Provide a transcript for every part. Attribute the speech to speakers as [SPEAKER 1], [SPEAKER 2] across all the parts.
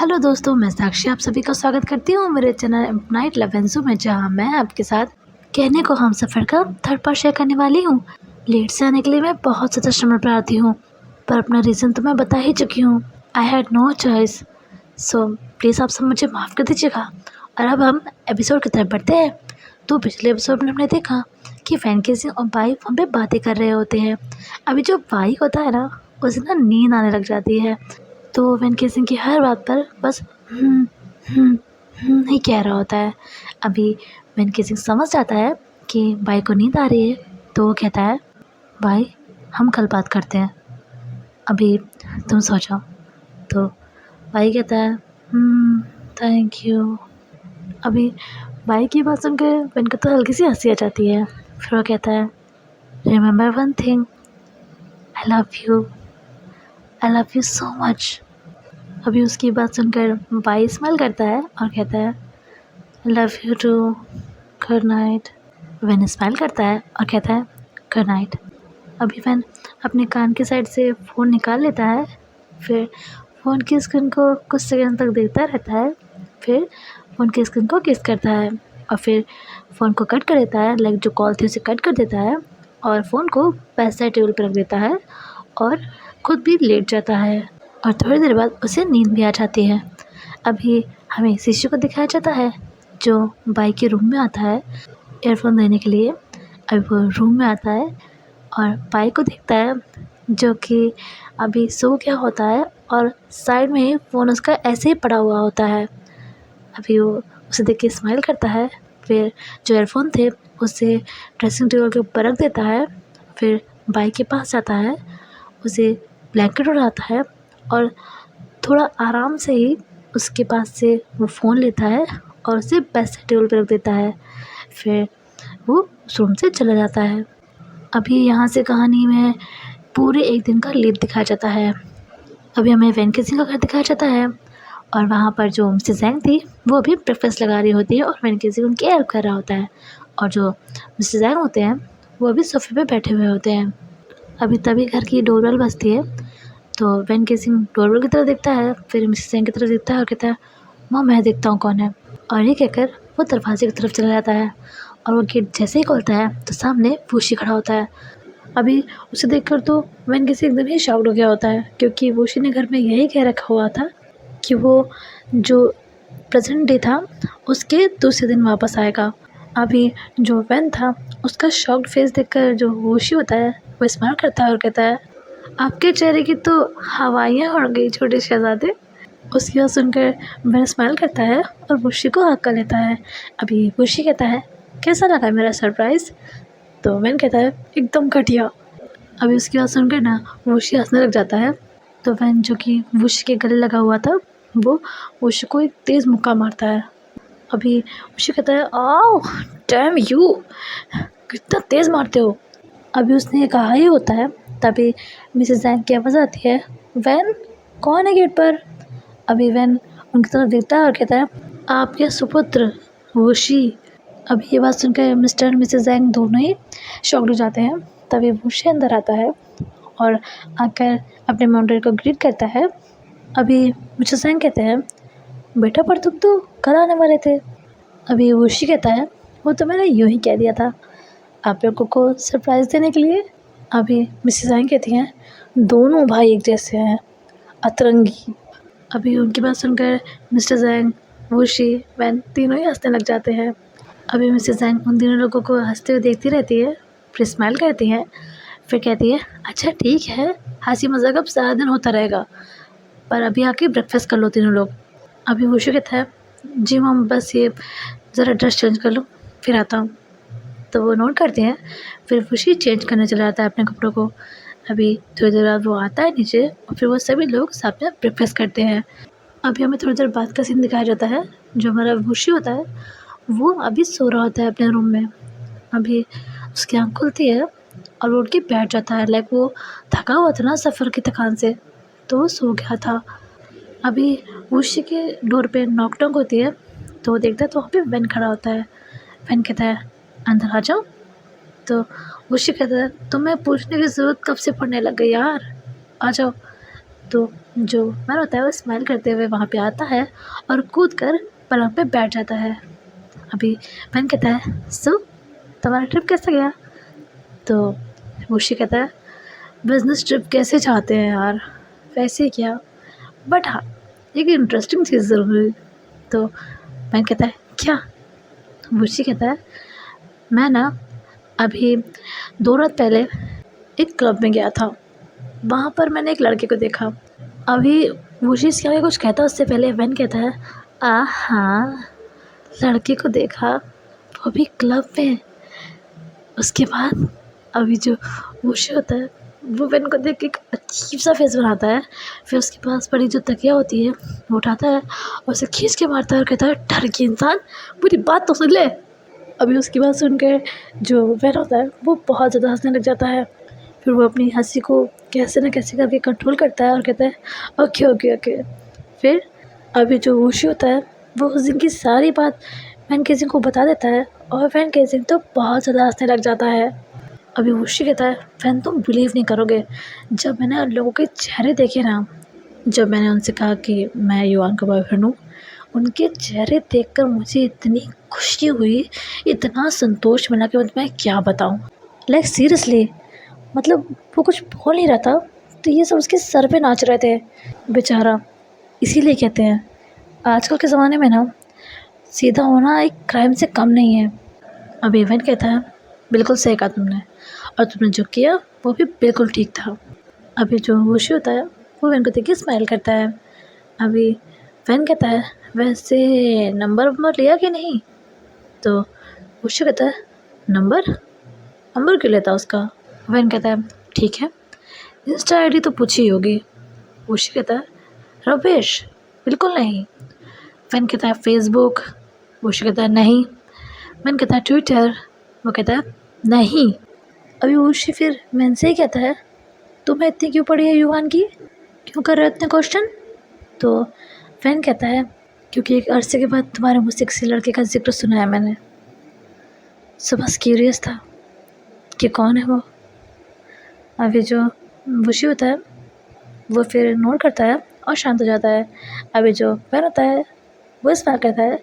[SPEAKER 1] Hello दोस्तों, मैं साक्षी आप सभी का स्वागत करती हूँ मेरे चैनल नाइट लेवेंसो में, जहाँ मैं आपके साथ कहने को हम सफ़र का थर्ड पार्ट शेयर करने वाली हूँ। लेट से आने के लिए मैं बहुत ज़्यादा क्षमा प्रार्थी हूँ, पर अपना रीज़न तो मैं बता ही चुकी हूँ। I had no choice, so please आप सब मुझे माफ़ कर दीजिएगा। और अब हम एपिसोड की तरफ बढ़ते हैं। तो पिछले एपिसोड में हमने देखा कि वैन केसिंग और बाइक फ़ोन पे बातें कर रहे होते हैं। अभी जो बाइक होता है ना, उसे ना नींद आने लग जाती है, तो वैन केसिंग की हर बात पर बस ही कह रहा होता है। अभी वैन केसिंग समझ जाता है कि भाई को नींद आ रही है, तो वो कहता है, भाई हम कल बात करते हैं, अभी तुम सो जाओ। तो भाई कहता है थैंक यू। अभी भाई की बात सुनकर वैन को तो हल्की सी हंसी आ जाती है। फिर वो कहता है, remember one thing, I love you so much. अभी उसकी बात सुनकर भाई स्माइल करता है और कहता है, love you too, good night. Wen smile करता है और कहता है, गुड नाइट। अभी वैन अपने कान की साइड से फ़ोन निकाल लेता है, फिर फ़ोन की स्क्रीन को कुछ सेकंड तक देखता रहता है, फिर फ़ोन की स्क्रीन को किस करता है और फिर फ़ोन को कट कर देता है। लाइक जो कॉल थी उसे कट कर देता है और फ़ोन को पैसा टेबल पर रख देता है और खुद भी लेट जाता है। और थोड़ी देर बाद उसे नींद भी आ जाती है। अभी हमें शिशु को दिखाया जाता है, जो बाइक के रूम में आता है ईयरफोन देने के लिए। अभी वो रूम में आता है और बाइक को देखता है, जो कि अभी सो गया होता है और साइड में ही फ़ोन उसका ऐसे ही पड़ा हुआ होता है। अभी वो उसे देख के स्माइल करता है, फिर जो ईयरफोन थे उसे ड्रेसिंग टेबल के ऊपर रख देता है, फिर बाइक के पास जाता है, उसे ब्लैंकेट उड़ाता है और थोड़ा आराम से ही उसके पास से वो फ़ोन लेता है और उसे बेड टेबल पर रख देता है। फिर वो उस रूम से चला जाता है। अभी यहाँ से कहानी में पूरे एक दिन का लीड दिखाया जाता है। अभी हमें वैन केसिंग का घर दिखाया जाता है और वहाँ पर जो मिसेस जैंग थी वो भी ब्रेकफास्ट लगा रही होती है और वैन केसिंग उनकी हेल्प कर रहा होता है। और जो मिसेस जैंग होते हैं वो भी सोफे पे बैठे हुए होते हैं। अभी तभी घर की डोरबेल बजती है, तो वैन केसिंग डोरबेल की तरफ देखता है, फिर मिसेस जैंग की तरफ देखता है और कहता है, माँ मैं देखता हूँ कौन है। और ये कहकर वो दरवाजे की तरफ चला जाता है और वो गेट जैसे ही खोलता है तो सामने वूशी खड़ा होता है। अभी उसे देखकर तो वैन केसिंग एकदम ही शॉक्ड हो गया होता है, क्योंकि वूशी ने घर में यही कह रखा हुआ था कि वो जो प्रेजेंट डे था उसके दूसरे दिन वापस आएगा। अभी जो वैन था उसका शॉक्ड फेस देखकर जो वूशी होता है वो स्माइल करता है और कहता है, आपके चेहरे की तो हवाइयाँ उड़ गई छोटे शहजादे। उसकी बात सुनकर वैन स्माइल करता है और वूशी को हक कर लेता है। अभी वूशी कहता है, कैसा लगा मेरा सरप्राइज़? तो वैन कहता है, एकदम घटिया। अभी उसकी बात सुनकर ना वूशी हंसने लग जाता है, तो वैन जो कि वूशी के गले लगा हुआ था वो वूशी को एक तेज़ मुक्का मारता है। अभी वूशी कहता है, आओ डैम यू, कितना तेज़ मारते हो। अभी उसने कहा ही होता है, तभी मिसेस जैंग की आवाज़ आती है, वैन कौन है गेट पर? अभी वैन उनकी तरफ देखता है और कहता है, आपके सुपुत्र वूशी। अभी ये बात सुनकर मिस्टर और मिसेस जैंग दोनों ही शॉक्ड हो जाते हैं। तभी वूशी अंदर आता है और आकर अपने माउंटेन को ग्रीट करता है। अभी मिसेस जैंग कहते हैं, बेटा पर तुम तो कल आने वाले थे। अभी वूशी कहता है, वो तो मैंने यूँ ही कह दिया था आप लोगों को सरप्राइज़ देने के लिए। अभी मिसेस जैंग कहती हैं, दोनों भाई एक जैसे हैं, अतरंगी। अभी उनकी बात सुनकर मिस्टर जैंग, वूशी, वैन तीनों ही हंसने लग जाते हैं। अभी मिसेस जैंग उन तीनों लोगों को हंसते हुए देखती रहती है, फिर स्माइल करती हैं, फिर कहती है, अच्छा ठीक है, हंसी मजाक अब सारा दिन होता रहेगा, पर अभी आके ब्रेकफास्ट कर लो तीनों लोग। अभी वूशी कहता है, जी मैम बस ये ज़रा ड्रेस चेंज कर लो फिर आता हूँ। तो वो नोट करते हैं, फिर वूशी चेंज करने चला जाता है अपने कपड़ों को। अभी थोड़ी देर बाद वो आता है नीचे और फिर वो सभी लोग साथ में ब्रेकफास्ट करते हैं। अभी हमें थोड़ी देर बाद का सीन दिखाया जाता है, जो हमारा वूशी होता है वो अभी सो रहा होता है अपने रूम में। अभी उसकी आँख खुलती है और वो उठ के बैठ जाता है, लाइक वो थका हुआ था ना सफ़र की थकान से, तो वो सो गया था। अभी वूशी के डोर पे नॉक टॉक होती है, तो वो देखता है तो वहाँ पे वैन खड़ा होता है। वैन कहता है, अंदर आ जाओ। तो वूशी कहता है, तुम्हें पूछने की ज़रूरत कब से पड़ने लग गई यार, आ जाओ। तो जो मैन होता है वो स्माइल करते हुए वहाँ पे आता है और कूद कर पलंग पे बैठ जाता है। अभी मैन कहता है, सो तुम्हारा ट्रिप कैसा गया? तो वुशी कहता है, बिजनेस ट्रिप कैसे चाहते हैं यार, वैसे ही क्या, बट हाँ एक इंटरेस्टिंग चीज़ ज़रूर हुई। तो मैन कहता है, क्या? वुशी कहता है, मैं ना अभी 2 रात पहले एक क्लब में गया था, वहाँ पर मैंने एक लड़के को देखा। अभी वुशी इसके आगे कुछ कहता उससे पहले मैन कहता है, हाँ लड़के को देखा, वो भी क्लब में। उसके बाद अभी जो वुशी होता है वो मैन को देख के एक अजीब सा फेस बनाता है। फिर उसके पास बड़ी जो तकिया होती है वो उठाता है और उसे खींच के मारता है और कहता है, डर के इंसान, पूरी बात तो सुन ले। अभी उसकी बात सुनकर जो वैन होता है वो बहुत ज़्यादा हंसने लग जाता है। फिर वो अपनी हंसी को कैसे न कैसे करके कंट्रोल करता है और कहता है, ओके ओके ओके। फिर अभी जो वुशी होता है वो उस दिन की सारी बात वैन केजिंग को बता देता है और वैन केजिंग तो बहुत ज़्यादा हंसने लग जाता है। अभी वुशी कहता है, वैन तुम बिलीव नहीं करोगे, जब मैंने उन लोगों के चेहरे देखे ना, जब मैंने उनसे कहा कि मैं युआन का बॉयफ्रेंड हूँ, उनके चेहरे देखकर मुझे इतनी खुशी हुई, इतना संतोष मिला कि मैं क्या बताऊँ। लाइक सीरियसली, मतलब वो कुछ बोल नहीं रहा था तो ये सब उसके सर पे नाच रहे थे बेचारा। इसीलिए कहते हैं आजकल के ज़माने में ना सीधा होना एक क्राइम से कम नहीं है। अब इवेंट कहता है, बिल्कुल सही कहा तुमने, और तुमने जो किया वो भी बिल्कुल ठीक था। अभी जो वुशी होता है वो वैन को देख के स्माइल करता है। अभी वैन कहता है, वैसे नंबर वंबर लिया कि नहीं? तो वुशी कहता है, नंबर नंबर क्यों लेता उसका? वैन कहता है, ठीक है, इंस्टा आईडी तो पूछी होगी। वुशी कहता है, रमेश बिल्कुल नहीं। वैन कहता है, फेसबुक। वुशी कहता है, नहीं। वैन कहता है, ट्विटर। वो कहता है, नहीं। अभी वुशी फिर वैन से ही कहता है, तुम्हें इतनी क्यों पड़ी है युवान की, क्यों कर रहे हो इतने क्वेश्चन? तो वैन कहता है, क्योंकि एक अरसे के बाद तुम्हारे मुझसे किसी लड़के का जिक्र सुना है मैंने, सो बस क्यूरियस था कि कौन है वो। अभी जो वुशी होता है वो फिर नोट करता है और शांत हो जाता है। अभी जो वैन होता है वो स्माइल करता है,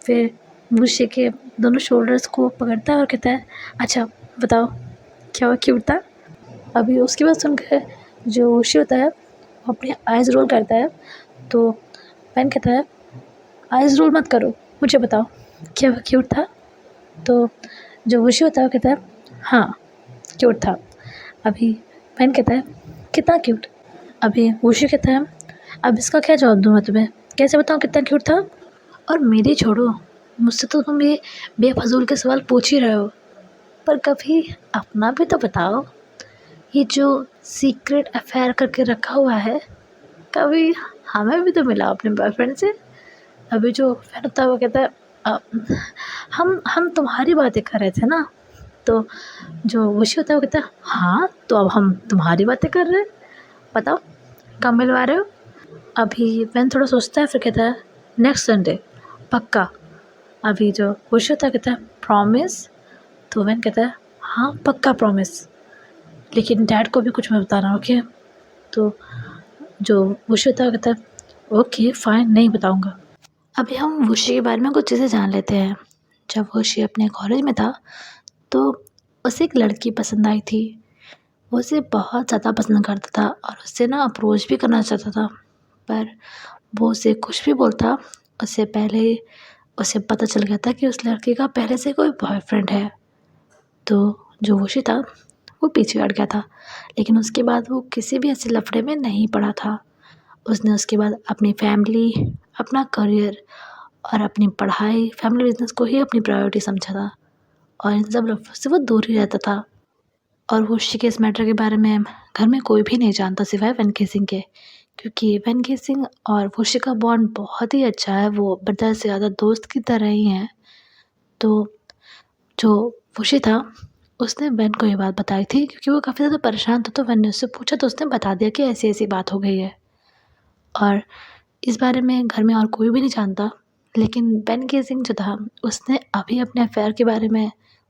[SPEAKER 1] फिर वुशी के दोनों शोल्डर्स को पकड़ता है और कहता है, अच्छा बताओ क्या वो क्यूट था? अभी उसकी बात सुनकर जो वुशी होता है वो अपने आइज़ रोल करता है। तो वैन कहता है, आइज़ रोल मत करो, मुझे बताओ क्या वो क्यूट था? तो जो वुशी होता है वो कहता है, हाँ क्यूट था। अभी वैन कहता है, कितना क्यूट? अभी वुशी कहता है, अब इसका क्या जवाब दूँ मैं तुम्हें, कैसे बताऊँ कितना क्यूट था? और मेरी छोड़ो, मुझसे तो तुम ये बेफजूल के सवाल पूछ ही रहे हो, पर कभी अपना भी तो बताओ। ये जो सीक्रेट अफेयर करके रखा हुआ है, कभी हमें भी तो मिला अपने बॉयफ्रेंड से। अभी जो फैन होता है वो कहता है, "अ, हम तुम्हारी बातें कर रहे थे ना?" तो जो वुशी होता है वो कहता है, हाँ तो अब हम तुम्हारी बातें कर रहे हैं, बताओ कब मिलवा रहे हो? अभी वैन थोड़ा सोचता है, फिर कहता है, नेक्स्ट संडे पक्का। अभी जो वुशी होता है कहता है, प्रॉमिस? तो वैन कहता है, हाँ पक्का प्रॉमिस, लेकिन डैड को भी कुछ मत बताना, ओके? तो जो वुशी होता है कहता है, ओके फ़ाइन, नहीं बताऊँगा। अभी हम वुशी के बारे में कुछ चीज़ें जान लेते हैं। जब वुशी अपने कॉलेज में था तो उसे एक लड़की पसंद आई थी। वो उसे बहुत ज़्यादा पसंद करता था और उससे ना अप्रोच भी करना चाहता था, पर वो उसे कुछ भी बोलता उससे पहले उसे पता चल गया था कि उस लड़के का पहले से कोई बॉयफ्रेंड है। तो जो वुशी था वो पीछे हट गया था, लेकिन उसके बाद वो किसी भी ऐसे लफड़े में नहीं पड़ा था। उसने उसके बाद अपनी फैमिली, अपना करियर और अपनी पढ़ाई, फैमिली बिज़नेस को ही अपनी प्रायोरिटी समझा था और इन सब लफड़ों से वो दूर ही रहता था। और वुशी के इस मैटर के बारे में घर में कोई भी नहीं जानता सिवाय वेनकी सिंह के, क्योंकि वेनकी सिंह और वुशी का बॉन्ड बहुत ही अच्छा है, वो ब्रदर से ज़्यादा दोस्त की तरह ही हैं। तो जो वुशी था उसने वेन को ये बात बताई थी क्योंकि वो काफ़ी ज़्यादा परेशान था, तो वेन ने उससे पूछा तो उसने बता दिया कि ऐसी-ऐसी बात हो गई है। और इस बारे में घर में और कोई भी नहीं जानता, लेकिन वेनकी सिंह जो था उसने अभी अपने अफेयर के बारे में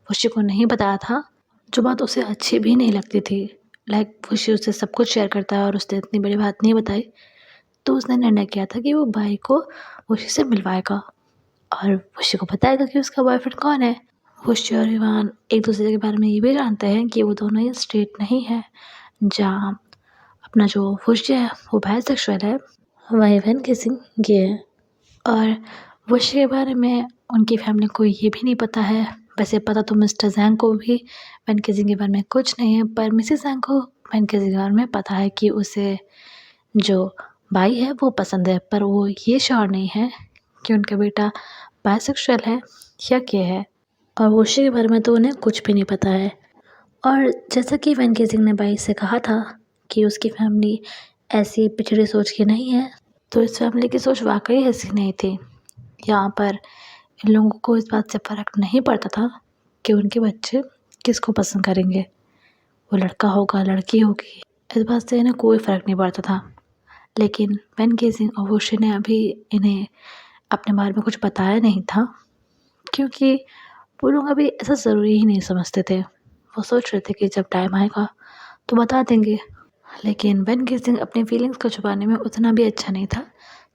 [SPEAKER 1] वुशी को नहीं बताया था, जो बात उसे अच्छी भी नहीं लगती थी। लाइक वुशी उससे सब कुछ शेयर करता है और उसने इतनी बड़ी बात नहीं बताई। तो उसने निर्णय किया था कि वो बाई को वुशी से मिलवाएगा और वुशी को बताएगा कि उसका बॉयफ्रेंड कौन है। वुशी और इवान एक दूसरे के बारे में ये भी जानते हैं कि वो दोनों ही स्ट्रेट नहीं है। जहाँ अपना जो वुशी है वो बाइसेक्सुअल है, वहीं इवान किसिंग गे है। और वुशी के बारे में उनकी फैमिली को ये भी नहीं पता है। वैसे पता तो मिस्टर जैंग को भी वैन किसिंग के बारे में कुछ नहीं है, पर मिसेस जैंग को वैन किसिंग के बारे में पता है कि उसे जो बाई है वो पसंद है, पर वो ये श्योर नहीं है कि उनका बेटा बाइसेक्सुअल है या क्या है। और वुशी के बारे में तो उन्हें कुछ भी नहीं पता है। और जैसा कि वैन किसिंग ने बाई से कहा था कि उसकी फैमिली ऐसी पिछड़ी सोच की नहीं है, तो इस फैमिली की सोच वाकई ऐसी नहीं थी। यहाँ पर इन लोगों को इस बात से फ़र्क नहीं पड़ता था कि उनके बच्चे किसको पसंद करेंगे, वो लड़का होगा लड़की होगी, इस बात से इन्हें कोई फ़र्क नहीं पड़ता था। लेकिन वैन किसिंग और वुशी ने अभी इन्हें अपने बारे में कुछ बताया नहीं था, क्योंकि वो लोग अभी ऐसा ज़रूरी ही नहीं समझते थे। वो सोच रहे थे कि जब टाइम आएगा तो बता देंगे। लेकिन वैन किसिंग अपनी फीलिंग्स को छुपाने में उतना भी अच्छा नहीं था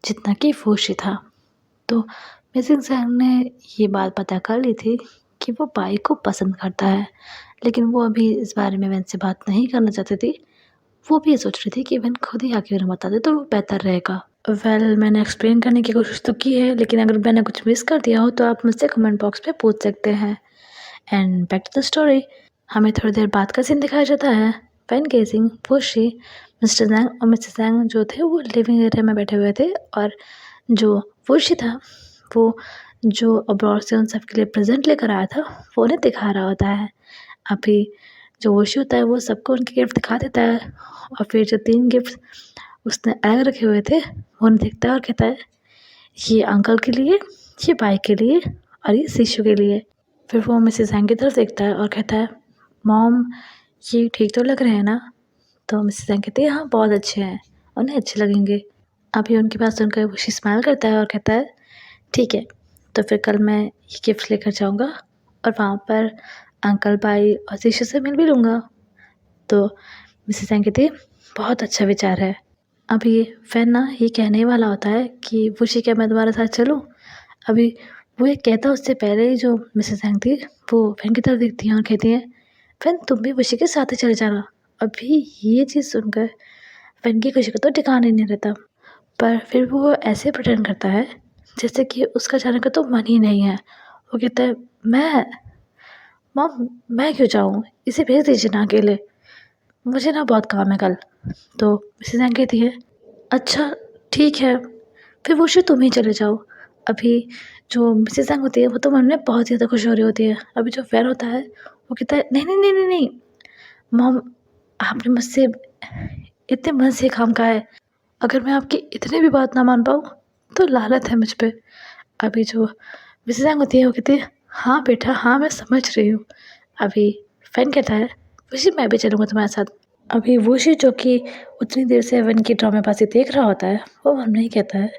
[SPEAKER 1] जितना कि वुशी था। तो मिसेस जैंग ने ये बात पता कर ली थी कि वो बाई को पसंद करता है, लेकिन वो अभी इस बारे में वैन से बात नहीं करना चाहती थी। वो भी ये सोच रही थी कि वैन खुद ही आके उन्हें बता दे तो वो बेहतर रहेगा। मैंने एक्सप्लेन करने की कोशिश तो की है, लेकिन अगर मैंने कुछ मिस कर दिया हो तो आप मुझसे कमेंट बॉक्स में पूछ सकते हैं। And back to the story. हमें थोड़ी देर बाद का सीन दिखाया जाता है। वैन किसिंग, वुशी, मिस्टर जैंग और मिसेस जैंग जो थे वो लिविंग एरिया में बैठे हुए थे, और जो वुशी था वो जो अब्रॉड से उन सब के लिए प्रेजेंट लेकर आया था वो उन्हें दिखा रहा होता है। अभी जो वुशी होता है वो सबको उनके गिफ्ट दिखा देता है, और फिर जो 3 गिफ्ट उसने अलग रखे हुए थे वो उन्हें देखता है और कहता है ये अंकल के लिए, ये बाई के लिए और ये शिशु के लिए। फिर वो मिसेस जैंग की तरफ देखता है और कहता है मॉम ये ठीक तो लग रहे हैं ना? तो मिसेस जैंग कहती है हाँ बहुत अच्छे हैं, उन्हें अच्छे लगेंगे। अभी उनके पास सुनकर वुशी स्माइल करता है और कहता है ठीक है, तो फिर कल मैं ये गिफ्ट लेकर जाऊँगा और वहाँ पर अंकल बाई और शिशु से मिल भी लूँगा। तो मिसेस जैंग कहती है बहुत अच्छा विचार है। अभी वैन ना ये कहने ही वाला होता है कि वुशी क्या मैं तुम्हारे साथ चलूँ? अभी वो ये कहता उससे पहले ही जो मिसेस जैंग थी वो वैन की तरफ देखती हैं और कहती हैं वैन तुम भी वुशी के साथ ही चले जाना। अभी ये चीज़ सुनकर वैन की खुशी का तो ठिकाना ही नहीं रहता, पर फिर वो ऐसे प्रिटेंड करता है जैसे कि उसका जाने का तो मन ही नहीं है। वो कहता है मॉम मैं क्यों जाऊँ, इसे भेज दीजिए ना अकेले, मुझे ना बहुत काम है कल। तो मिसेस जैंग कहती है अच्छा ठीक है, फिर वुशी तुम ही चले जाओ। अभी जो मिसेस जैंग होती है वो तो मन में बहुत ज़्यादा खुश हो रही होती है। अभी जो वैन होता है वो कहता है नहीं नहीं नहीं नहीं नहीं मॉम आपने मुझसे इतने मन से काम कहा है, अगर मैं आपकी इतने भी बात ना मान पाऊँ तो लानत है मुझ पे। अभी जो मिसेस जैंग होती है वो कहती है हाँ बेटा हाँ मैं समझ रही हूँ। अभी फैन कहता है वुशी मैं भी चलूँगा तुम्हारे साथ। अभी वुशी जो कि उतनी देर से वैन की ड्रामेबाजी देख रहा होता है वो मन में ही कहता है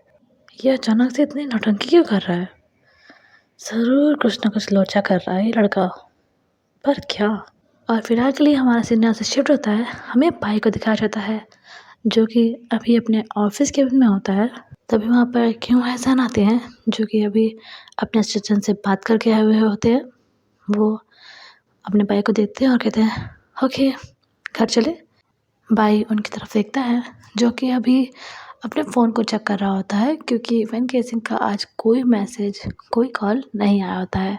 [SPEAKER 1] ये अचानक से इतनी नौटंकी क्यों कर रहा है, ज़रूर कुछ ना कुछ लोचा कर रहा है ये लड़का, पर क्या। और फिलहाल के लिए हमारा सीन यहाँ से शिफ्ट होता है, हमें बाई को दिखाया जाता है जो कि अभी अपने ऑफिस केबिन में होता है। तभी वहाँ पर क्यों एहसान आते हैं जो कि अभी अपने असिस्टेंट से बात करके आए हुए होते हैं। वो अपने बाई को देखते हैं और कहते हैं ओके घर चले। बाई उनकी तरफ देखता है जो कि अभी अपने फ़ोन को चेक कर रहा होता है, क्योंकि वैन किसिंग का आज कोई मैसेज कोई कॉल नहीं आया होता है।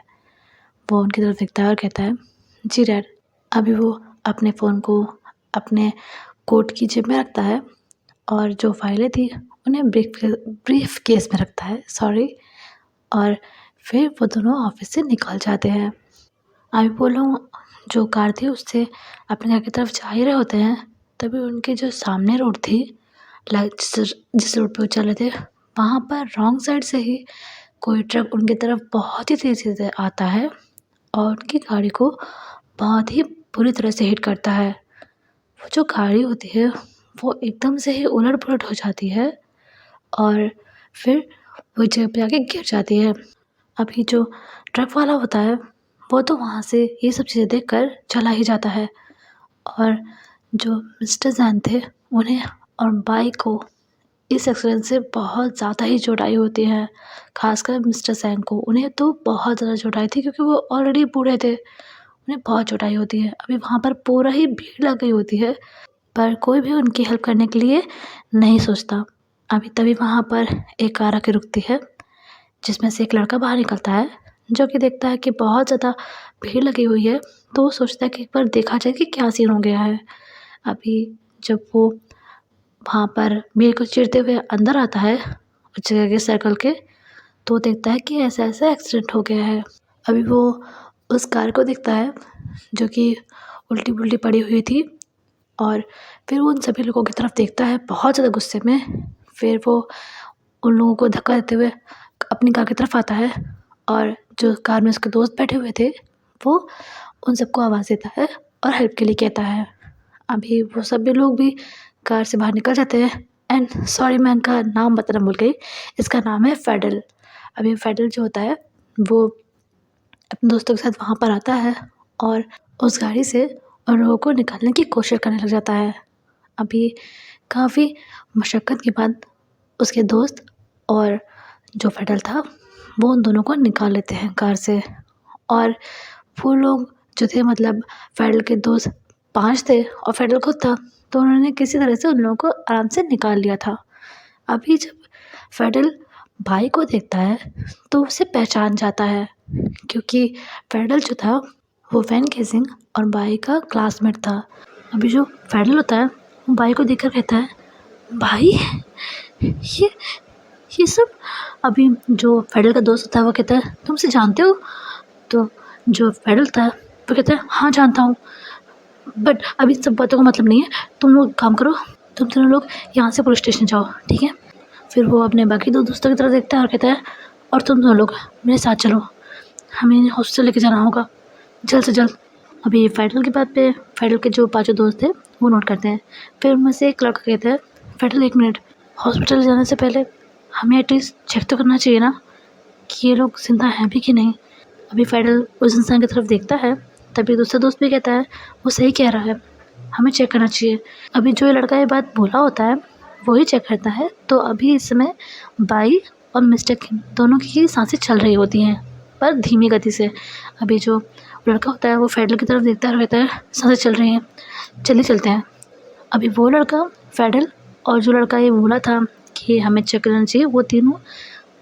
[SPEAKER 1] वो उनकी तरफ देखता है और कहता है जी डैड। अभी वो अपने फ़ोन को अपने कोट की जेब में रखता है और जो फाइलें थी उन्हें ब्रीफ केस में रखता है, सॉरी। और फिर वो दोनों ऑफिस से निकल जाते हैं। अभी वो लोग जो कार थी उससे अपने घर की तरफ जा ही रहे होते हैं, तभी उनके जो सामने रोड थी लाइक जिस रोड पे वो चल रहे थे वहाँ पर रॉन्ग साइड से ही कोई ट्रक उनकी तरफ बहुत ही तेज़ी से आता है और उनकी गाड़ी को बहुत ही बुरी तरह से हिट करता है। वो जो गाड़ी होती है वो एकदम से ही उलट-पुलट हो जाती है और फिर वो जगह पे आके गिर जाती है। अभी जो ट्रक वाला होता है वो तो वहाँ से ये सब चीज़ें देखकर चला ही जाता है, और जो मिस्टर जैन थे उन्हें और बाई को इस एक्सीडेंट से बहुत ज़्यादा ही चोट आई होती है। ख़ासकर मिस्टर सेंग को, उन्हें तो बहुत ज़्यादा चोट आई थी क्योंकि वो ऑलरेडी बूढ़े थे। उन्हें बहुत चोट आई होती है। अभी वहाँ पर पूरा ही भीड़ लग गई होती है, पर कोई भी उनकी हेल्प करने के लिए नहीं सोचता। अभी तभी वहाँ पर एक कार आके रुकती है, जिसमें से एक लड़का बाहर निकलता है, जो कि देखता है कि बहुत ज़्यादा भीड़ लगी हुई है, तो वो सोचता है कि एक बार देखा जाए कि क्या सीन हो गया है। अभी जब वो वहाँ पर भीड़ को चीरते हुए अंदर आता है उस जगह के सर्कल के, तो देखता है कि ऐसा-ऐसा एक्सीडेंट हो गया है। अभी वो उस कार को देखता है जो कि उल्टी-पुल्टी पड़ी हुई थी, और फिर वो उन सभी लोगों की तरफ देखता है बहुत ज़्यादा गुस्से में। फिर वो उन लोगों को धक्का देते हुए अपनी कार की तरफ आता है, और जो कार में उसके दोस्त बैठे हुए थे, वो उन सबको आवाज़ देता है और हेल्प के लिए कहता है। अभी वो सभी लोग भी कार से बाहर निकल जाते हैं। एंड सॉरी, मैं इनका नाम बताना भूल गई। इसका नाम है फेडल। अभी फेडल जो होता है, वो अपने दोस्तों के साथ वहाँ पर आता है और उस गाड़ी से उन लोगों को निकालने की कोशिश करने लग जाता है। अभी काफ़ी मशक्क़त के बाद उसके दोस्त और जो फेडल था, वो उन दोनों को निकाल लेते हैं कार से। और वो लोग जो थे, मतलब फेडल के दोस्त 5 थे और फेडल खुद था, तो उन्होंने किसी तरह से उन लोगों को आराम से निकाल लिया था। अभी जब फेडल भाई को देखता है, तो उसे पहचान जाता है, क्योंकि फेडल जो था वो वैन गेसिंग और भाई का क्लासमेट था। अभी जो फेडल होता है, वो भाई को देखकर कहता है, भाई ये ये सब। अभी जो फेडल का दोस्त होता है वो कहता है, तुम उसे जानते हो? तो जो फेडल था वो कहता है, हाँ जानता हूँ, बट अभी सब बातों का मतलब नहीं है। तुम लोग काम करो, तुम दोनों लोग यहाँ से पुलिस स्टेशन जाओ, ठीक है? फिर वो अपने बाकी 2 दोस्तों की तरफ देखता है और कहता है, और तुम दोनों लोग मेरे साथ चलो, हमें इन्हें हॉस्पिटल लेके जाना होगा जल्द से जल्द। अभी फेडल की बात पे फेडल के जो 5 दोस्त थे, वो नोट करते हैं। फिर उनमें से एक लड़का कहता है, फेडल 1 मिनट, हॉस्पिटल जाने से पहले हमें एटलीस्ट चेक तो करना चाहिए ना कि ये लोग ज़िंदा हैं भी कि नहीं। अभी फेडल उस इंसान की तरफ देखता है, तभी दूसरा दोस्त भी कहता है, वो सही कह रहा है, हमें चेक करना चाहिए। अभी जो ये लड़का ये बात बोला होता है, वही चेक करता है। तो अभी इस समय बाई और मिस्टर किम दोनों की सांसें चल रही होती हैं, पर धीमी गति से। अभी जो लड़का होता है, वो फेडल की तरफ देखता है और कहता है, सांसें चल रही हैं, चलिए चलते हैं। अभी वो लड़का, फेडल, और जो लड़का ये बोला था कि हमें चेक करना चाहिए, वो तीनों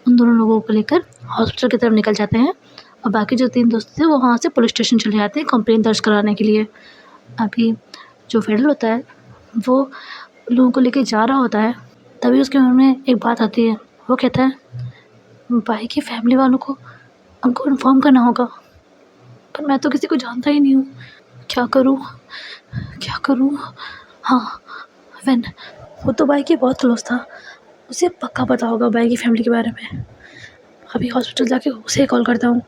[SPEAKER 1] उन दोनों लोगों को लेकर हॉस्पिटल की तरफ निकल जाते हैं, और बाकी जो 3 दोस्त थे वो वहाँ से पुलिस स्टेशन चले जाते हैं कंप्लेंट दर्ज कराने के लिए। अभी जो फेडल होता है, वो लोगों को लेके जा रहा होता है, तभी उसके मन में एक बात आती है। वो कहता है, भाई की फैमिली वालों को हमको इन्फॉर्म करना होगा, पर मैं तो किसी को जानता ही नहीं हूँ, क्या करूँ क्या करूँ? हाँ, वैन, वो तो भाई के बहुत क्लोज था, उसे पक्का पता होगा भाई की फैमिली के बारे में। अभी हॉस्पिटल जाके उसे कॉल करता हूँ।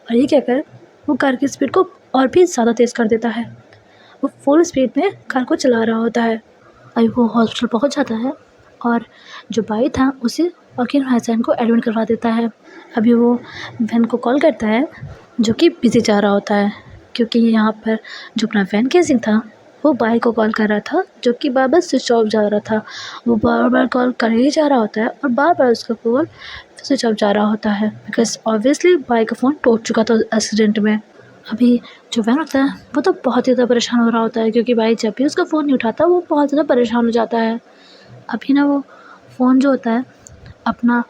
[SPEAKER 1] और ये कहकर वो कार की स्पीड को और भी ज़्यादा तेज़ कर देता है। वो फुल स्पीड में कार को चला रहा होता है। अभी वो हॉस्पिटल पहुंच जाता है, और जो भाई था उसे वकील हसन को एडमिट करवा देता है। अभी वो वैन को कॉल करता है, जो कि बिजी जा रहा होता है, क्योंकि यहाँ पर जो अपना वैन केसिंग था, वो भाई को कॉल कर रहा था, जो कि बार बार स्विच ऑफ जा रहा था। वो बार बार कॉल कर ही जा रहा होता है, और बार बार उसका कॉल स्विच ऑफ जा रहा होता है, बिकॉज ऑब्वियसली भाई का फ़ोन टूट चुका था एक्सीडेंट में। अभी जो वैन होता है, वो तो बहुत ही ज़्यादा परेशान हो रहा होता है, क्योंकि भाई जब भी उसका फ़ोन नहीं उठाता, वो बहुत ज़्यादा परेशान हो जाता है। अभी ना वो फ़ोन जो होता है अपना,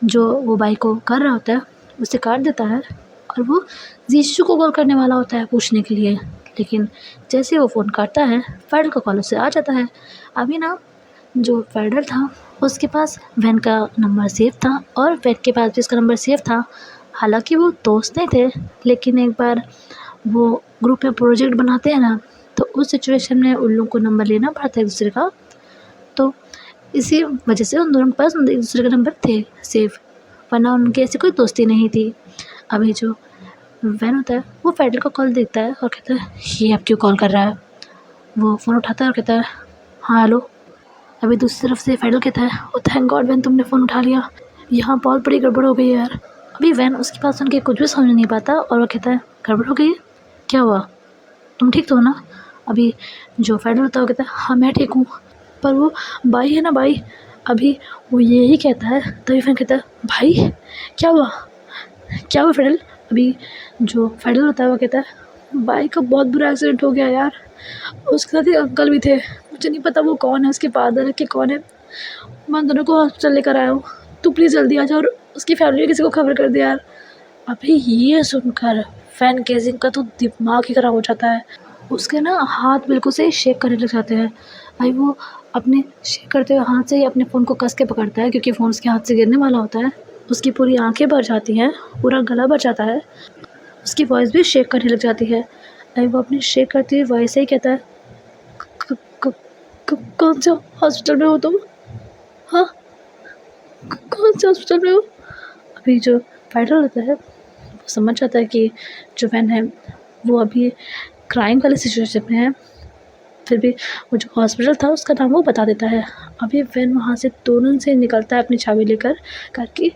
[SPEAKER 1] जो वो भाई को कर रहा होता है, उसे काट देता है, और वो जीशू को कॉल करने वाला होता है पूछने के लिए। लेकिन जैसे वो फ़ोन काटता है, फेडल का कॉल उससे आ जाता है। अभी ना जो फेडल था, उसके पास वैन का नंबर सेव था, और वैन के पास भी उसका नंबर सेव था। हालांकि वो दोस्त नहीं थे, लेकिन एक बार वो ग्रुप में प्रोजेक्ट बनाते हैं ना, तो उस सिचुएशन में उन लोगों को नंबर लेना पड़ता है एक दूसरे का। तो इसी वजह से उन दोनों के पास एक दूसरे के नंबर थे सेव, वरना उनकी ऐसी कोई दोस्ती नहीं थी। अभी जो वैन होता है, वो फेडल का कॉल देखता है और कहता है, ये अब क्यों कॉल कर रहा है? वो फ़ोन उठाता है और कहता है, हाँ हेलो। अभी दूसरी तरफ से फेडल कहता है, ओ थैंक गॉड वैन, तुमने फ़ोन उठा लिया, यहाँ बहुत बड़ी गड़बड़ हो गई है यार। अभी वैन उसके पास सुन के कुछ भी समझ नहीं पाता, और वो कहता है, गड़बड़ हो गई है? क्या हुआ? तुम ठीक तो हो ना? अभी जो फेडल होता है वो कहता है, हाँ मैं ठीक हूँ, पर वो भाई है ना भाई, अभी वो यही कहता है, तभी फैन कहता है भाई क्या हुआ, क्या हुआ फेडरल। अभी जो फेडरल होता है वो कहता है भाई का बहुत बुरा एक्सीडेंट हो गया यार, उसके साथ एक अंकल भी थे, मुझे नहीं पता वो कौन है, उसके फादर है कि कौन है, मैं दोनों को हॉस्पिटल लेकर आया हूँ, तू प्लीज़ जल्दी आ जा और उसकी फैमिली में किसी को खबर कर दे यार। अभी ये सुनकर फैन केजिंग का तो दिमाग ही खराब हो जाता है, उसके ना हाथ बिल्कुल से शेक करने लग जाते हैं। भाई वो अपने शेक करते हुए हाथ से ही अपने फ़ोन को कस के पकड़ता है क्योंकि फ़ोन उसके हाथ से गिरने वाला होता है। उसकी पूरी आंखें भर जाती हैं, पूरा गला भर जाता है, उसकी वॉइस भी शेक करने लग जाती है। भाई वो अपनी शेक करती हुई वॉइस से ही कहता है "क- क- कौन से हॉस्पिटल में हो तुम, हाँ कौन से हॉस्पिटल में हो"। अभी जो फाइटर होता है वो समझ जाता है कि जो वैन है वो अभी क्राइम वाली सिचुएशन में है, फिर भी वो जो हॉस्पिटल था उसका नाम वो बता देता है। अभी वैन वहाँ से तुरंत से निकलता है अपनी चाबी लेकर करके,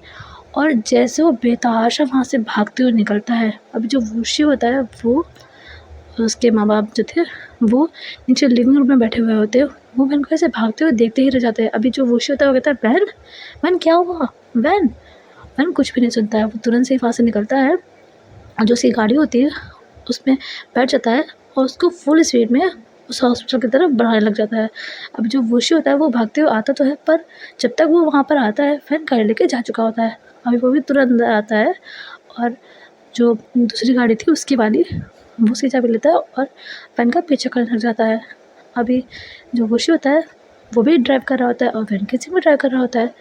[SPEAKER 1] और जैसे वो बेतहाशा वहाँ से भागते हुए निकलता है, अभी जो वुशी होता है वो उसके माँ बाप जो थे वो नीचे लिविंग रूम में बैठे हुए होते हैं, वो वैन को ऐसे भागते हुए देखते ही रह जाते हैं। अभी जो वुशी होता है वो कहता है वैन, वैन क्या हुआ, वैन। वैन कुछ भी नहीं सुनता है, वो तुरंत से वहाँ से निकलता है और जो उसकी गाड़ी होती है उसमें बैठ जाता है और उसको फुल स्पीड में उस हॉस्पिटल की तरफ बढ़ाने लग जाता है। अब जो वुशी होता है वो भागते हुए आता तो है, पर जब तक वो वहाँ पर आता है वैन गाड़ी लेके जा चुका होता है। अभी वो भी तुरंत अंदर आता है और जो दूसरी गाड़ी थी उसकी वाली वो उसकी चाबी लेता है और वैन का पीछा करने लग जाता है। अभी जो वुशी होता है वो भी ड्राइव कर रहा होता है और वैन किसी भी ड्राइव कर रहा होता है,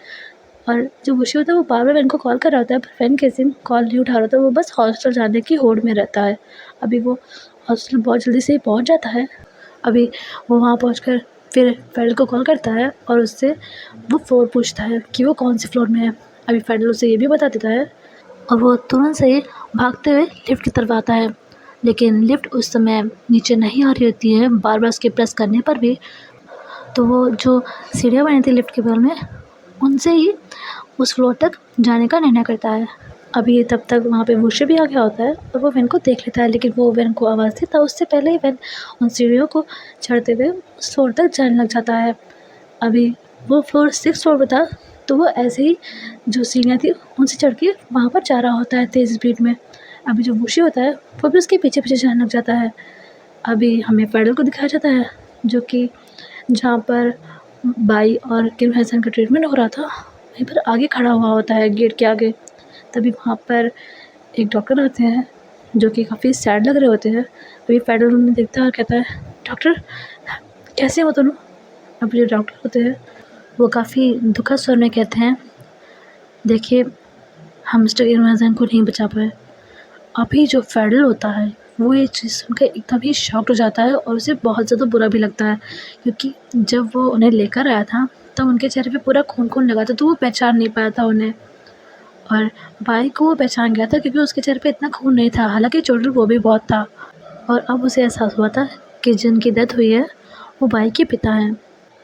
[SPEAKER 1] और जो वुशी होता है वो बार-बार वैन को कॉल कर रहा होता है, पर वैन किसी में कॉल नहीं उठा रहा होता, वो बस हॉस्पिटल जाने की होड़ में रहता है। अभी वो हॉस्पिटल बहुत जल्दी से ही पहुँच जाता है। अभी वो वहाँ पहुँचकर फिर फेडरल को कॉल करता है और उससे वो फ्लोर पूछता है कि वो कौन से फ्लोर में है। अभी फेडरल उसे ये भी बता देता है और वो तुरंत से ही भागते हुए लिफ्ट की तरफ आता है, लेकिन लिफ्ट उस समय नीचे नहीं आ रही होती है, बार-बार उसके प्रेस करने पर भी। तो वो जो सीढ़ियाँ बनी थी लिफ्ट के बगल में, उनसे ही उस फ्लोर तक जाने का निर्णय करता है। अभी तब तक वहाँ पे वुशी भी आ गया होता है और वो वैन को देख लेता है, लेकिन वो वैन को आवाज़ देता है उससे पहले ही वैन उन सीढ़ियों को चढ़ते हुए उस फ्लोर तक जाने लग जाता है। अभी वो फ्लोर 6 फ्लोर पे था, तो वो ऐसे ही जो सीढ़ियाँ थी उनसे चढ़ के वहाँ पर जा रहा होता है तेज़ स्पीड में। अभी जो वुशी होता है वो भी उसके पीछे-पीछे जाने लग जाता है। अभी हमें फेडरल को दिखाया जाता है जो कि जहाँ पर बाई और किम हसन का ट्रीटमेंट हो रहा था वहीं पर आगे खड़ा हुआ होता है गेट के आगे। तभी वहाँ पर एक डॉक्टर आते हैं जो कि काफ़ी सैड लग रहे होते हैं। तभी फेडरल उन्हें देखता है और कहता है डॉक्टर कैसे हो दोनों। अब जो डॉक्टर होते हैं वो काफ़ी दुखद स्वर में कहते हैं देखिए हम मिस्टर किम हसन को नहीं बचा पाए। अभी जो फेडरल होता है वो ये चीज़ सुनकर एकदम ही शॉक्ड हो जाता है और उसे बहुत ज़्यादा बुरा भी लगता है, क्योंकि जब वो उन्हें लेकर आया था तब उनके चेहरे पे पूरा खून-खून लगा था, तो वो पहचान नहीं पाया था उन्हें। और बाई को वो पहचान गया था क्योंकि उसके चेहरे पे इतना खून नहीं था, हालाँकि चोट वो भी बहुत था। और अब उसे एहसास हुआ था कि जिनकी डेथ हुई है वो बाई के पिता हैं,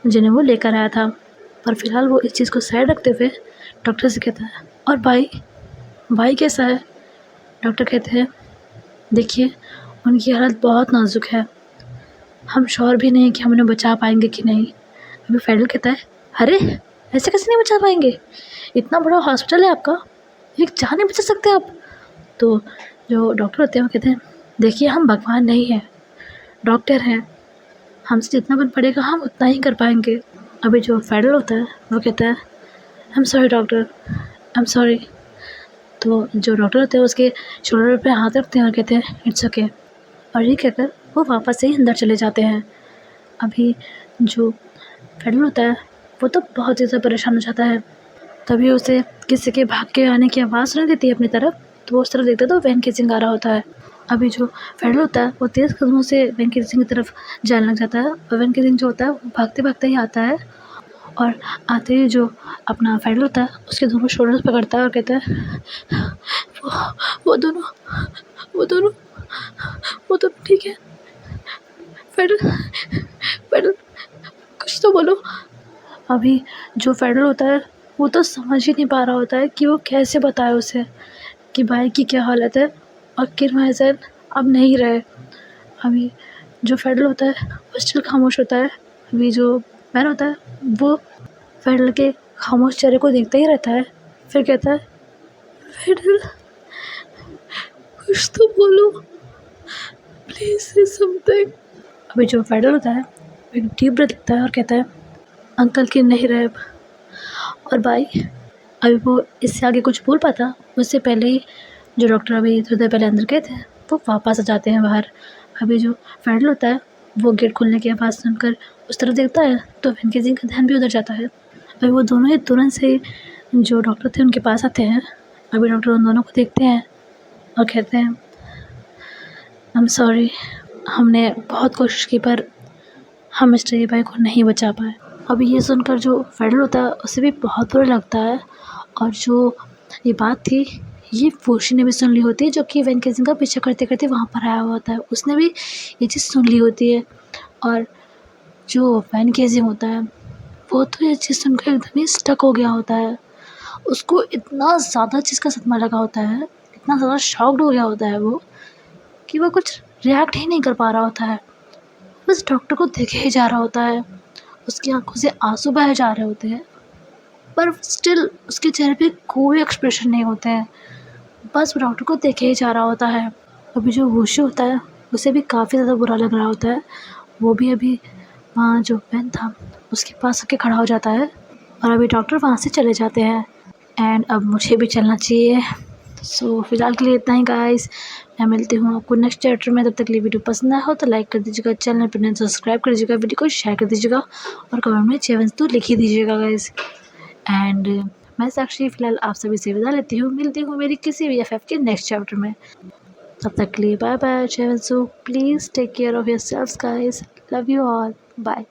[SPEAKER 1] जिन्हें वो लेकर आया था। पर फिलहाल वो इस चीज़ को साइड रखते हुए डॉक्टर से कहता है और बाई, बाई कैसा है? डॉक्टर कहते हैं देखिए उनकी हालत बहुत नाज़ुक है, हम श्योर भी नहीं कि हम उन्हें बचा पाएँगे कि नहीं। अभी फेडरल कहता है अरे! ऐसे कैसे नहीं बचा पाएँगे? इतना बड़ा हॉस्पिटल है आपका, एक जान नहीं बचा सकते आप? तो जो डॉक्टर होते हैं वो कहते हैं देखिए हम भगवान नहीं हैं, डॉक्टर हैं, हमसे जितना बन पड़ेगा हम उतना ही कर पाएँगे। अभी जो फेडरल होता है वो कहता है I am sorry doctor, I am sorry. तो जो डॉक्टर होते हैं उसके शोल्डर पे हाथ रखते हैं और कहते हैं इट्स ओके, और ये कहकर वो वापस से ही अंदर चले जाते हैं। अभी जो फेडरल होता है वो तो बहुत ज़्यादा परेशान हो जाता है, तभी उसे किसी के भाग के आने की आवाज़ सुनाई देती है अपनी तरफ, तो वो उस तरफ देखता है तो वैन केसिंग आ रहा होता है। अभी जो फेडरल होता है वो तेज़ कदमों से वैन केसिंग की तरफ जाने लग जाता है और वैन केसिंग जो होता है वो भागते-भागते ही आता है और आते ही जो अपना फेडरल होता है उसके दोनों शोल्डर्स पकड़ता है और कहता है वो वो दोनों वो दोनों वो तो ठीक है, फेडरल फेडरल कुछ तो बोलो। अभी जो फेडरल होता है वो तो समझ ही नहीं पा रहा होता है कि वो कैसे बताए उसे कि भाई की क्या हालत है और किम हसन अब नहीं रहे। अभी जो फेडरल होता है वो स्टिल खामोश होता है। अभी जो मैन होता है वो फेडरल के खामोश चेहरे को देखता ही रहता है। फिर कहता है, फेडरल कुछ तो बोलो, प्लीज से समथिंग। अभी जो फेडरल होता है एक डीप ब्रेथ लेता है और कहता है, अंकल की नहीं रहे। और भाई अभी वो इससे आगे कुछ बोल पाता उससे पहले ही जो डॉक्टर अभी थोड़ी देर पहले अंदर गए थे वो वापस आ जाते हैं बाहर। अभी जो फेडरल होता है वो गेट खुलने की आवाज़ सुनकर उस तरफ देखता है तो वैन केसिंग का ध्यान भी उधर जाता है। अभी वो दोनों ही तुरंत से जो डॉक्टर थे उनके पास आते हैं। अभी डॉक्टर उन दोनों को देखते हैं और कहते हैं, आई एम सॉरी, हमने बहुत कोशिश की पर हम मिस्टर ए भाई को नहीं बचा पाए। अभी ये सुनकर जो फेडरल होता है उसे भी बहुत बुरा लगता है। और जो ये बात थी ये फूशी ने भी सुन ली होती है जो कि वैन केसिंग का पीछा करते करते वहाँ पर आया हुआ होता है। उसने भी ये चीज़ सुन ली होती है। और जो वैन केसिंग होता है वो तो ये चीज़ सुनकर एकदम ही स्टक हो गया होता है। उसको इतना ज़्यादा चीज़ का सदमा लगा होता है, इतना ज़्यादा शॉक्ड हो गया होता है वो कि वो कुछ रिएक्ट ही नहीं कर पा रहा होता है। बस डॉक्टर को देखे ही जा रहा होता है। उसकी आंखों से आंसू बहे जा रहे होते हैं पर स्टिल उसके चेहरे पे कोई एक्सप्रेशन नहीं होते हैं। बस वो डॉक्टर को देखे ही जा रहा होता है। अभी जो वुशु होता है उसे भी काफ़ी ज़्यादा बुरा लग रहा होता है। वो भी अभी वहाँ जो वैन था उसके पास आके खड़ा हो जाता है और अभी डॉक्टर वहाँ से चले जाते हैं। एंड अब मुझे भी चलना चाहिए। सो फिलहाल के लिए इतना ही गाइस। मैं मिलती हूँ आपको नेक्स्ट चैप्टर में। तब तक के लिए वीडियो पसंद आया हो तो लाइक कर दीजिएगा, चैनल पर नहीं सब्सक्राइब कर दीजिएगा, वीडियो को शेयर कर दीजिएगा और कमेंट में 7 तो लिख ही दीजिएगा गाइस। एंड मैं साक्षी फ़िलहाल आप सभी से विदा लेती हूँ। मिलती हूँ मेरी किसी भी एफएफ के नेक्स्ट चैप्टर में। तब तक के लिए bye bye. Please take care of yourselves guys. Love you all. Bye.